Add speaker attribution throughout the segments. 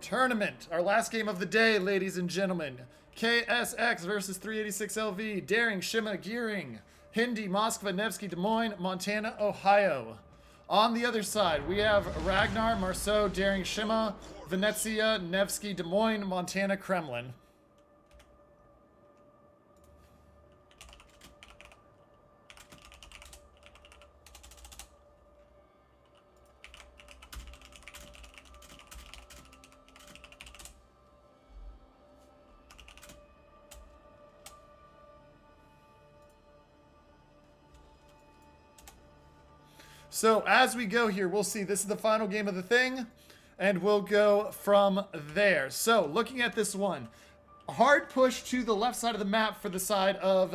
Speaker 1: tournament. Our last game of the day, ladies and gentlemen. KSX versus 386 LV. Daring, Shima, Gearing, Hindi, Moskva, Nevsky, Des Moines, Montana, Ohio. On the other side, we have Ragnar, Marceau, Daring, Shima, Venezia, Nevsky, Des Moines, Montana, Kremlin. So as we go here, we'll see this is the final game of the thing, and we'll go from there. So looking at this one, hard push to the left side of the map for the side of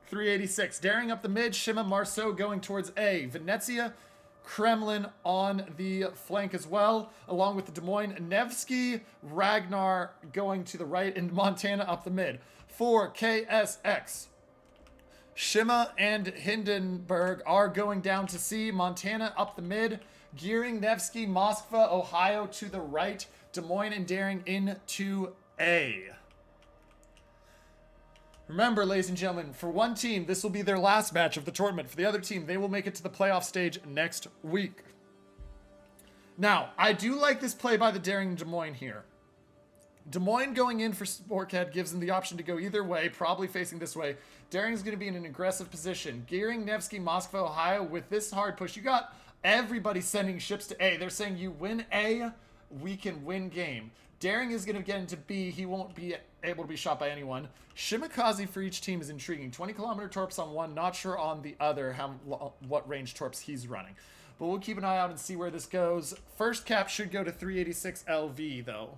Speaker 1: 386. Daring up the mid, Shima, Marceau going towards A. Venezia, Kremlin on the flank as well, along with the Des Moines, Nevsky, Ragnar going to the right, and Montana up the mid. For KSX, Shima and Hindenburg are going down to C. Montana up the mid. Gearing, Nevsky, Moskva, Ohio to the right. Des Moines and Daring into A. Remember, ladies and gentlemen, for one team, this will be their last match of the tournament. For the other team, they will make it to the playoff stage next week. Now, I do like this play by the Daring Des Moines here. Des Moines going in for Sportcat gives them the option to go either way, probably facing this way. Daring's going to be in an aggressive position. Gearing, Nevsky, Moskva, Ohio, with this hard push, you got everybody sending ships to A. They're saying you win A, we can win game. Daring is going to get into B. He won't be able to be shot by anyone. Shimakaze for each team is intriguing. 20-kilometer torps on one, not sure on the other what range torps he's running. But we'll keep an eye out and see where this goes. First cap should go to 386 LV, though.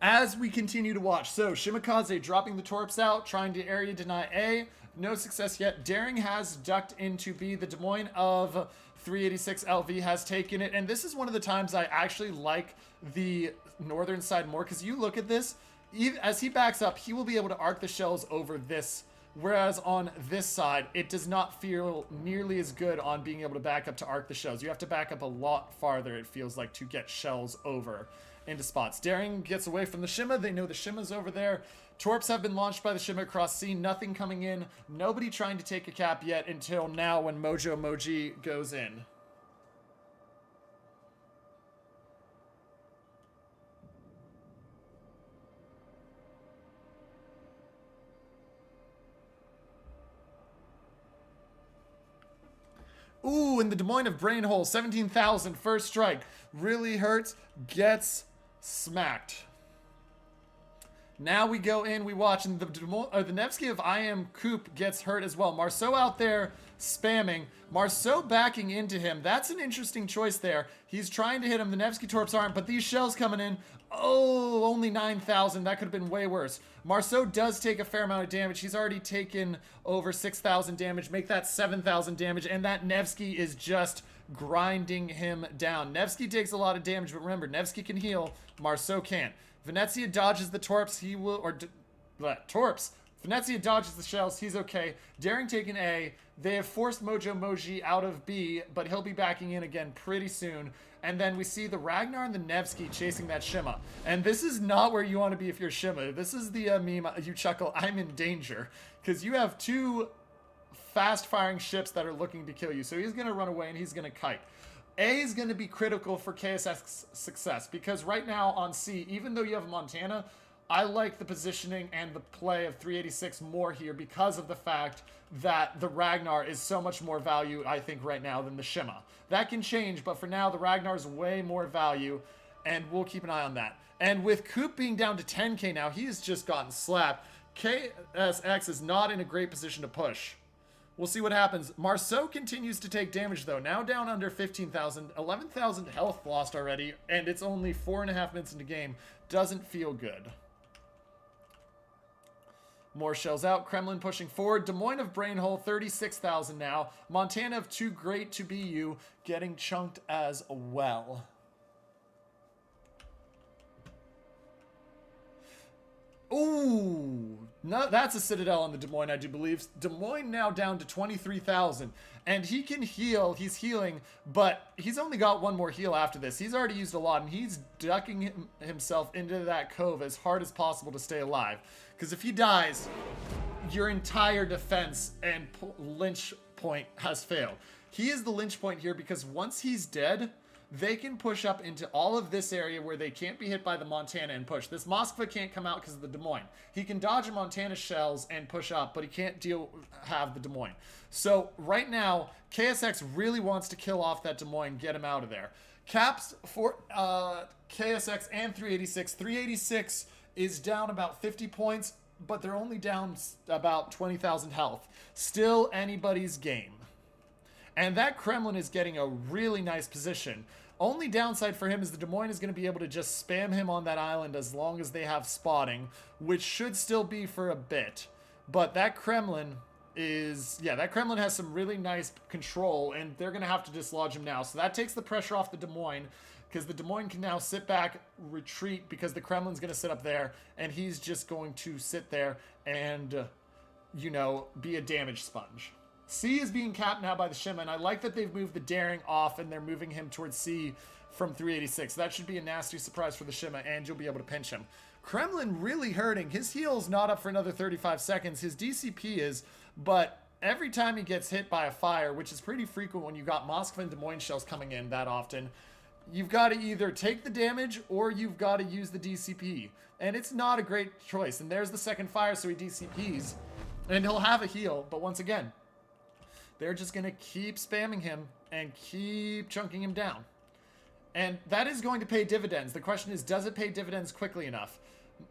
Speaker 1: As we continue to watch, so Shimakaze dropping the torps out, trying to area deny A. No success yet. Daring has ducked into B. The Des Moines of 386 LV has taken it. And this is one of the times I actually like the northern side more, because you look at this, as he backs up, he will be able to arc the shells over this. Whereas on this side, it does not feel nearly as good on being able to back up to arc the shells. You have to back up a lot farther, it feels like, to get shells over into spots. Daring gets away from the Shima. They know the Shima's over there. Torps have been launched by the Shima across C. Nothing coming in. Nobody trying to take a cap yet until now when Mojo Moji goes in. Ooh, and the Des Moines of Brainhole, 17,000, first strike. Really hurts, gets smacked. Now we go in, we watch, and the Nevsky of I Am Coop gets hurt as well. Marceau out there spamming. Marceau backing into him. That's an interesting choice there. He's trying to hit him. The Nevsky torps aren't, but these shells coming in. Oh, only 9,000. That could have been way worse. Marceau does take a fair amount of damage. He's already taken over 6,000 damage. Make that 7,000 damage, and that Nevsky is just grinding him down. Nevsky takes a lot of damage, but remember, Nevsky can heal. Marceau can't. Venezia dodges the torps. He will, or torps. Venezia dodges the shells. He's okay. Daring taking A. They have forced Mojo Moji out of B, but he'll be backing in again pretty soon. And then we see the Ragnar and the Nevsky chasing that Shima. And this is not where you want to be if you're Shima. This is the meme, you chuckle, I'm in danger. Because you have two fast-firing ships that are looking to kill you. So he's going to run away and he's going to kite. A is going to be critical for KSX success. Because right now on C, even though you have Montana, I like the positioning and the play of 386 more here because of the fact that the Ragnar is so much more value, I think, right now than the Shima. That can change, but for now, the Ragnar is way more value, and we'll keep an eye on that. And with Coop being down to 10k now, he's just gotten slapped. KSX is not in a great position to push. We'll see what happens. Marceau continues to take damage, though. Now down under 15,000. 11,000 health lost already, and it's only 4.5 minutes into game. Doesn't feel good. More shells out. Kremlin pushing forward. Des Moines of Brainhole, 36,000 now. Montana of Too Great to Be You getting chunked as well. Ooh, no, that's a Citadel on the Des Moines, I do believe. Des Moines now down to 23,000. And he can heal. He's healing, but he's only got one more heal after this. He's already used a lot, and he's ducking himself into that cove as hard as possible to stay alive. Because if he dies, your entire defense and lynch point has failed. He is the lynch point here because once he's dead, they can push up into all of this area where they can't be hit by the Montana and push. This Moskva can't come out because of the Des Moines. He can dodge a Montana shells and push up, but he can't have the Des Moines. So right now, KSX really wants to kill off that Des Moines, get him out of there. Caps for KSX and 386. 386 is down about 50 points, but they're only down about 20,000 health. Still anybody's game. And that Kremlin is getting a really nice position. Only downside for him is the Des Moines is going to be able to just spam him on that island as long as they have spotting, which should still be for a bit. But that Kremlin that Kremlin has some really nice control, and they're going to have to dislodge him now. So that takes the pressure off the Des Moines, because the Des Moines can now sit back, retreat, because the Kremlin's going to sit up there, and he's just going to sit there and, be a damage sponge. C is being capped now by the Shima, and I like that they've moved the Daring off and they're moving him towards C from 386. That should be a nasty surprise for the Shima, and you'll be able to pinch him. Kremlin really hurting. His heal's not up for another 35 seconds. His DCP is, but every time he gets hit by a fire, which is pretty frequent when you got Moskva and Des Moines shells coming in that often, you've got to either take the damage or you've got to use the DCP. And it's not a great choice. And there's the second fire, so he DCPs. And he'll have a heal, but once again, they're just going to keep spamming him and keep chunking him down. And that is going to pay dividends. The question is, does it pay dividends quickly enough?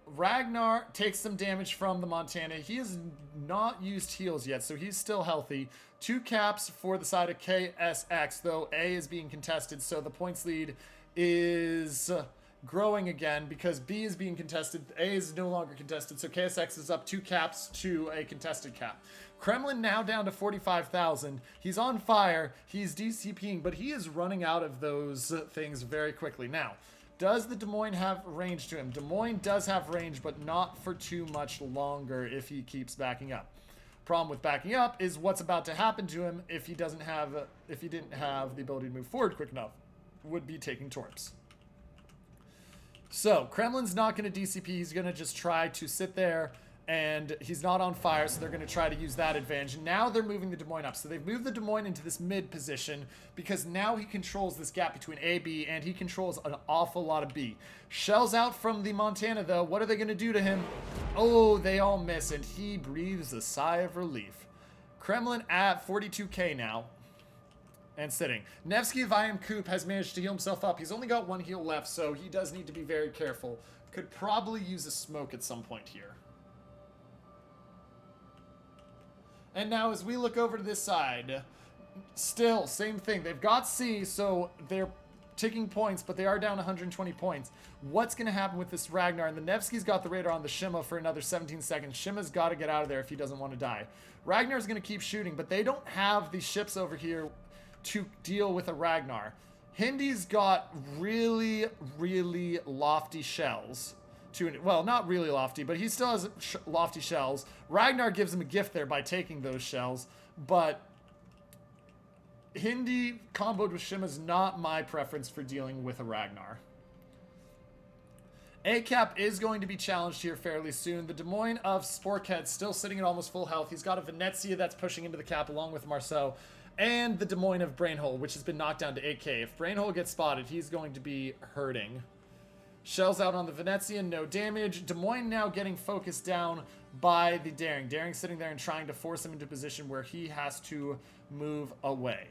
Speaker 1: Ragnar takes some damage from the Montana. He has not used heals yet, so he's still healthy. 2 caps for the side of KSX, though A is being contested, so the points lead is growing again because B is being contested. A is no longer contested, so KSX is up 2 caps to a contested cap. Kremlin now down to 45,000. He's on fire. He's DCPing, but he is running out of those things very quickly. Now, does the Des Moines have range to him? Des Moines does have range, but not for too much longer if he keeps backing up. Problem with backing up is what's about to happen to him if he didn't have the ability to move forward quick enough. Would be taking torps. So Kremlin's not going to DCP. He's going to just try to sit there, and he's not on fire, so they're going to try to use that advantage. Now they're moving the Des Moines up. So they've moved the Des Moines into this mid position because now he controls this gap between A, B, and he controls an awful lot of B. Shells out from the Montana, though. What are they going to do to him? Oh, they all miss, and he breathes a sigh of relief. Kremlin at 42k now. And sitting. Nevsky of IM Coop has managed to heal himself up. He's only got 1 heal left, so he does need to be very careful. Could probably use a smoke at some point here. And now as we look over to this side, still, same thing. They've got C, so they're taking points, but they are down 120 points. What's going to happen with this Ragnar? And the Nevsky's got the radar on the Shima for another 17 seconds. Shima's got to get out of there if he doesn't want to die. Ragnar's going to keep shooting, but they don't have these ships over here to deal with a Ragnar. Hindy's got really, really lofty shells. Well, not really lofty, but he still has lofty shells. Ragnar gives him a gift there by taking those shells, but Hindy comboed with Shima is not my preference for dealing with a Ragnar. A-Cap is going to be challenged here fairly soon. The Des Moines of Sporkhead still sitting at almost full health. He's got a Venezia that's pushing into the cap along with Marceau. And the Des Moines of Brainhole, which has been knocked down to 8k. If Brainhole gets spotted, he's going to be hurting. Shells out on the Venezia, no damage. Des Moines now getting focused down by the Daring. Daring sitting there and trying to force him into a position where he has to move away.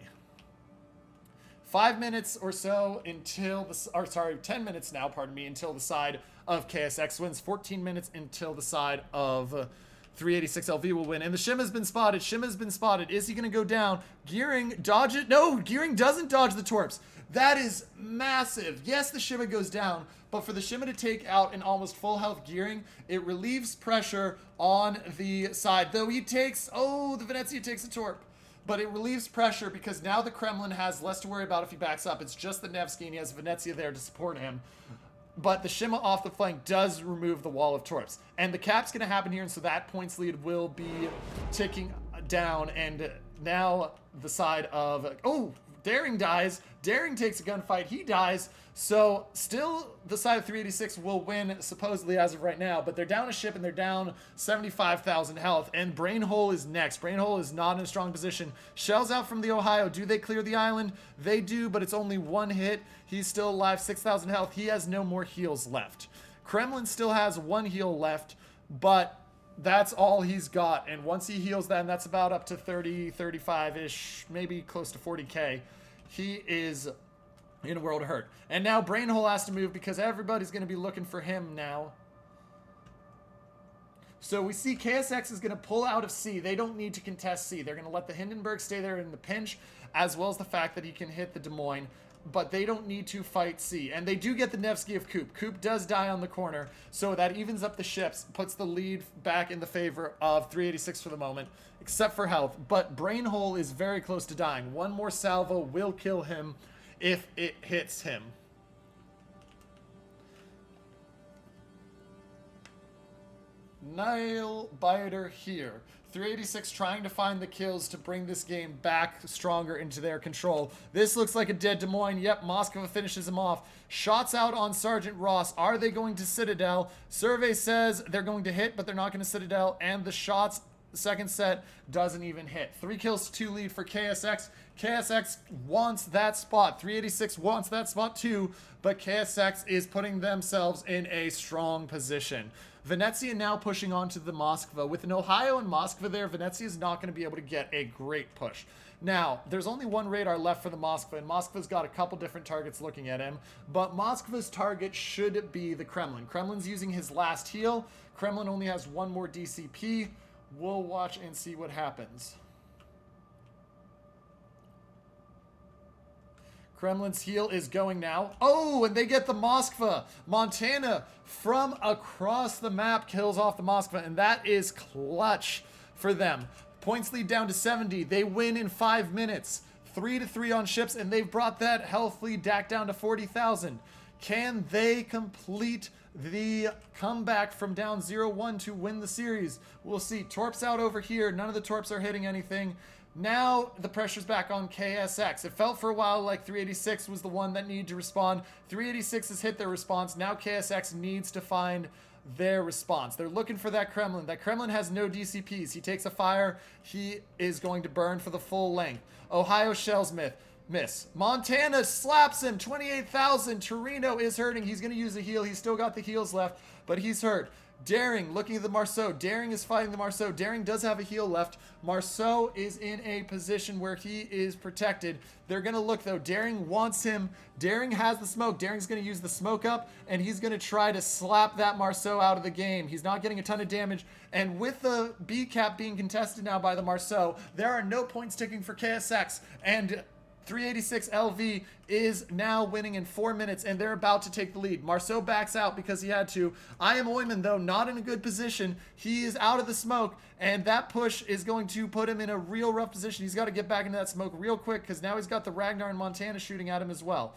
Speaker 1: 5 minutes or so until the, 10 minutes now, pardon me, until the side of KSX wins. 14 minutes until the side of 386 LV will win. And the Shima's been spotted. Shima's been spotted. Is he going to go down? Gearing, dodge it? No, Gearing doesn't dodge the torps. That is massive. Yes, the Shima goes down, but for the Shima to take out an almost full health Gearing, it relieves pressure on the side. Though he takes, the Venezia takes a torp. But it relieves pressure because now the Kremlin has less to worry about if he backs up. It's just the Nevsky, and he has Venezia there to support him. but the shimma off the flank does remove the wall of torps. And the cap's going to happen here, and so that points lead will be ticking down. And now the side of... Oh, Daring dies. Daring takes a gunfight. He dies. So still the side of 386 will win, supposedly, as of right now. But they're down a ship, and they're down 75,000 health. And Brainhole is next. Brainhole is not in a strong position. Shells out from the Ohio. Do they clear the island? They do, but it's only one hit. He's still alive, 6,000 health. He has no more heals left. Kremlin still has one heal left, but that's all he's got. And once he heals that, and that's about up to 30, 35-ish, maybe close to 40k, he is in a world of hurt. And now Brainhole has to move because everybody's going to be looking for him now. So we see KSX is going to pull out of C. They don't need to contest C. They're going to let the Hindenburg stay there in the pinch, as well as the fact that he can hit the Des Moines. But they don't need to fight C. And they do get the Nevsky of Coop. Coop does die on the corner, so that evens up the ships, puts the lead back in the favor of 386 for the moment, except for health. But Brainhole is very close to dying. One more salvo will kill him if it hits him. Nailbiter here. 386 trying to find the kills to bring this game back stronger into their control. This looks like a dead Des Moines. Yep, Moskva finishes him off. Shots out on Sergeant Ross. Are they going to Citadel? Survey says they're going to hit, but they're not going to Citadel. And the shots, the second set, doesn't even hit. 3 kills, 2 lead for KSX. KSX wants that spot. 386 wants that spot too, but KSX is putting themselves in a strong position. Venezia now pushing on to the Moskva. With an Ohio and Moskva there, Venezia is not going to be able to get a great push. Now, there's only one radar left for the Moskva, and Moskva's got a couple different targets looking at him, but Moskva's target should be the Kremlin. Kremlin's using his last heal. Kremlin only has one more DCP. We'll watch and see what happens. Kremlin's heal is going now. Oh, and they get the Moskva. Montana from across the map kills off the Moskva, and that is clutch for them. Points lead down to 70. They win in 5 minutes. 3-3 on ships, and they've brought that health lead back down to 40,000. Can they complete the comeback from down 0-1 to win the series? We'll see. Torps out over here. None of the Torps are hitting anything. Now the pressure's back on KSX. It felt for a while like 386 was the one that needed to respond. 386 has hit their response. Now KSX needs to find their response. They're looking for that Kremlin. That Kremlin has no DCPs. He takes a fire. He is going to burn for the full length. Ohio shells miss. Montana slaps him. 28,000. Torino is hurting. He's going to use a heal. He's still got the heals left, but he's hurt. Daring looking at the Marceau. Daring is fighting the Marceau. Daring does have a heal left. Marceau is in a position where he is protected. They're going to look, though. Daring wants him. Daring has the smoke. Daring's going to use the smoke up, and he's going to try to slap that Marceau out of the game. He's not getting a ton of damage, and with the B cap being contested now by the Marceau, there are no points ticking for KSX, and 386 LV is now winning in 4 minutes, and they're about to take the lead. Marceau backs out because he had to. I am Oyman, though, not in a good position. He is out of the smoke, and that push is going to put him in a real rough position. He's got to get back into that smoke real quick because now he's got the Ragnar and Montana shooting at him as well.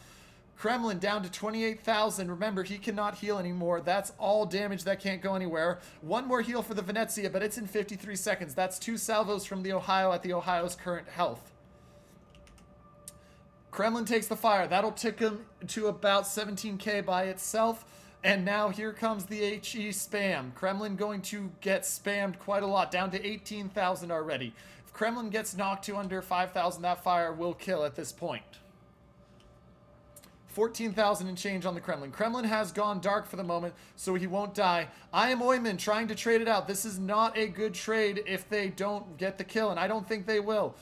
Speaker 1: Kremlin down to 28,000. Remember, he cannot heal anymore. That's all damage that can't go anywhere. One more heal for the Venezia, but it's in 53 seconds. That's 2 salvos from the Ohio at the Ohio's current health. Kremlin takes the fire. That'll tick him to about 17k by itself. And now here comes the HE spam. Kremlin going to get spammed quite a lot, down to 18,000 already. If Kremlin gets knocked to under 5,000, that fire will kill at this point. 14,000 and change on the Kremlin. Kremlin has gone dark for the moment, so he won't die. I am Oyman trying to trade it out. This is not a good trade if they don't get the kill, and I don't think they will.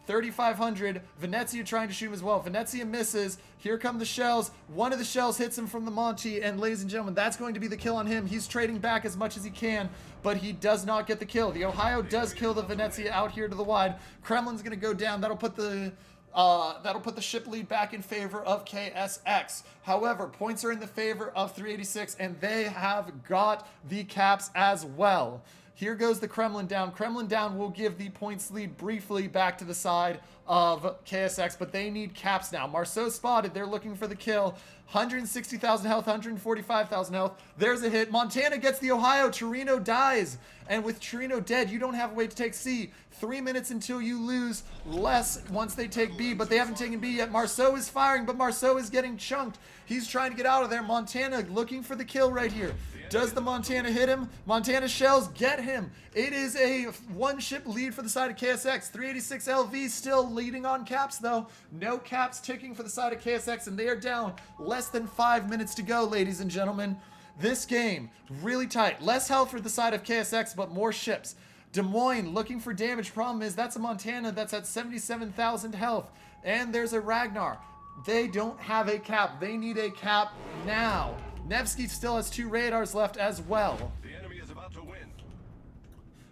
Speaker 1: 3,500. Venezia trying to shoot him as well. Venezia misses. Here come the shells. One of the shells hits him from the Monty, and ladies and gentlemen, that's going to be the kill on him. He's trading back as much as he can, but he does not get the kill. The Ohio does kill the Venezia out here to the wide. Kremlin's going to go down. That'll put the ship lead back in favor of KSX. However, points are in the favor of 386, and they have got the caps as well. Here goes the Kremlin down. Kremlin down will give the points lead briefly back to the side of KSX, but they need caps now. Marceau spotted. They're looking for the kill. 160,000 health, 145,000 health. There's a hit. Montana gets the Ohio. Torino dies. And with Torino dead, you don't have a way to take C. 3 minutes until you lose. Less once they take B, but they haven't taken B yet. Marceau is firing, but Marceau is getting chunked. He's trying to get out of there. Montana looking for the kill right here. Does the Montana hit him? Montana shells get him. It is a one-ship lead for the side of KSX. 386 LV still leading on caps, though. No caps ticking for the side of KSX, and they are down less than 5 minutes to go, ladies and gentlemen. This game, really tight. Less health for the side of KSX, but more ships. Des Moines looking for damage. Problem is, that's a Montana that's at 77,000 health. And there's a Ragnar. They don't have a cap. They need a cap now. Nevsky still has 2 radars left as well.
Speaker 2: The enemy is about to win.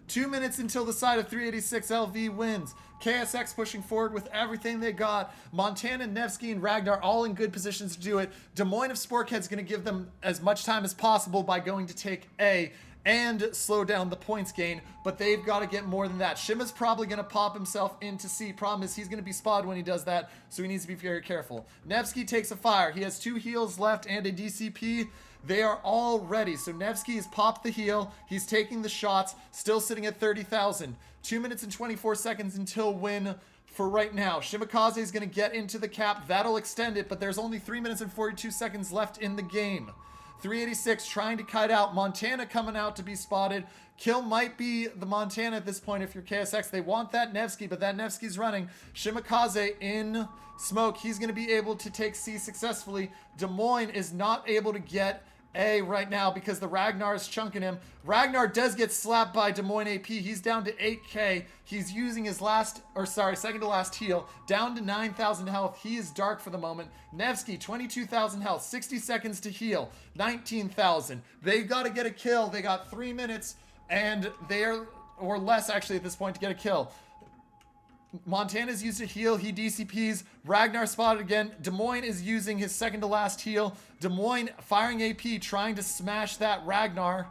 Speaker 1: 2 minutes until the side of 386 LV wins. KSX pushing forward with everything they got. Montana, Nevsky, and Ragnar all in good positions to do it. Des Moines of Sporkhead's going to give them as much time as possible by going to take A and slow down the points gain, but they've got to get more than that. Shima's probably going to pop himself into C. Problem is he's going to be spotted when he does that, so he needs to be very careful. Nevsky takes a fire. He has 2 heals left and a DCP. They are all ready, so Nevsky has popped the heal. He's taking the shots, still sitting at 30,000. 2 minutes and 24 seconds until win for right now. Shimakaze is going to get into the cap. That'll extend it, but there's only 3 minutes and 42 seconds left in the game. 386 trying to kite out. Montana coming out to be spotted. Kill might be the Montana at this point if you're KSX. They want that Nevsky, but that Nevsky's running. Shimakaze in smoke. He's going to be able to take C successfully. Des Moines is not able to get A right now because the Ragnar is chunking him. Ragnar does get slapped by Des Moines AP. He's down to 8k. He's using his second to last heal. Down to 9,000 health. He is dark for the moment. Nevsky, 22,000 health. 60 seconds to heal. 19,000. They've got to get a kill. They got 3 minutes and they're, or less actually at this point, to get a kill. Montana's used a heal. He DCPs. Ragnar spotted again. Des Moines is using his second to last heal. Des Moines firing AP, trying to smash that Ragnar.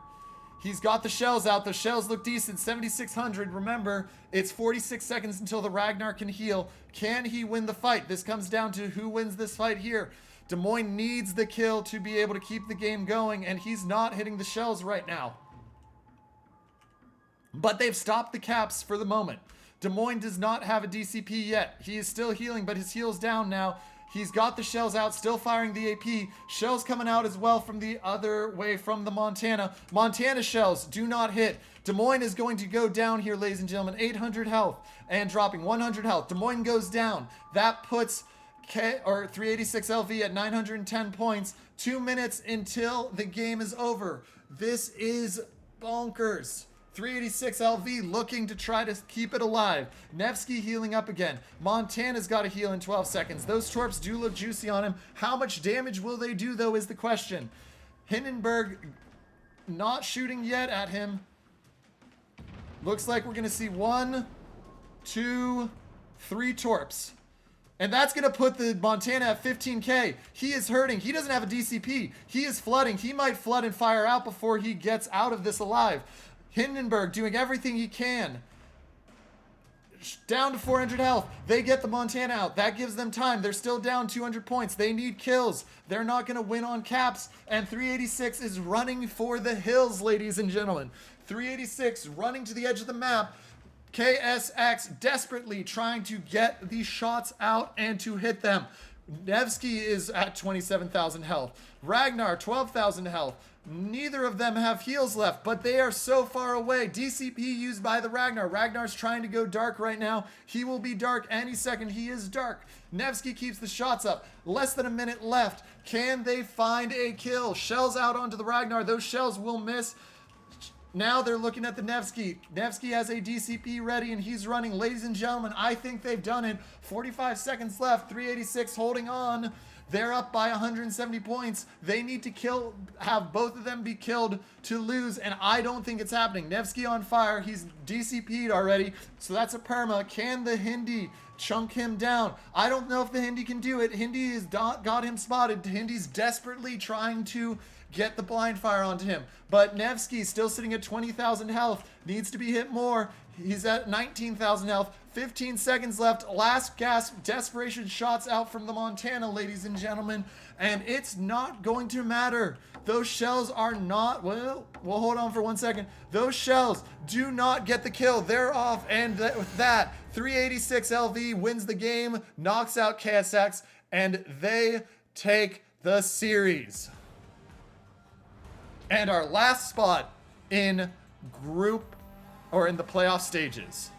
Speaker 1: He's got the shells out. The shells look decent. 7,600. Remember, it's 46 seconds until the Ragnar can heal. Can he win the fight? This comes down to who wins this fight here. Des Moines needs the kill to be able to keep the game going, and he's not hitting the shells right now. But they've stopped the caps for the moment. Des Moines does not have a DCP yet. He is still healing, but his heal's down now. He's got the shells out, still firing the AP. Shells coming out as well from the other way from the Montana. Montana shells do not hit. Des Moines is going to go down here, ladies and gentlemen. 800 health and dropping 100 health. Des Moines goes down. That puts 386 LV at 910 points. 2 minutes until the game is over. This is bonkers. 386 LV looking to try to keep it alive. Nevsky healing up again. Montana's got to heal in 12 seconds. Those torps do look juicy on him. How much damage will they do, though, is the question. Hindenburg not shooting yet at him. Looks like we're going to see 1, 2, 3 torps. And that's going to put the Montana at 15k. He is hurting. He doesn't have a DCP. He is flooding. He might flood and fire out before he gets out of this alive. Hindenburg doing everything he can. Down to 400 health. They get the Montana out. That gives them time. They're still down 200 points. They need kills. They're not going to win on caps. And 386 is running for the hills, ladies and gentlemen. 386 running to the edge of the map. KSX desperately trying to get these shots out and to hit them. Nevsky is at 27,000 health. Ragnar, 12,000 health. Neither of them have heals left, but they are so far away. DCP used by the Ragnar. Ragnar's trying to go dark right now. He will be dark any second. He is dark. Nevsky keeps the shots up. Less than a minute left. Can they find a kill? Shells out onto the Ragnar. Those shells will miss. Now they're looking at the Nevsky. Nevsky has a DCP ready and he's running. Ladies and gentlemen, I think they've done it. 45 seconds left. 386 holding on. They're up by 170 points. They need to have both of them be killed to lose, and I don't think it's happening. Nevsky on fire. He's DCP'd already, so that's a perma. Can the Hindi chunk him down. I don't know if the Hindi can do it. Hindi has got him spotted. Hindi's desperately trying to get the blind fire onto him. But Nevsky, still sitting at 20,000 health, needs to be hit more. He's at 19,000 health. 15 seconds left. Last gasp. Desperation shots out from the Montana, ladies and gentlemen. And it's not going to matter. Those shells are not... Well, we'll hold on for 1 second. Those shells do not get the kill. They're off. And with that, 386 LV wins the game, knocks out KSX, and they take the series. And our last spot in group, or in the playoff stages.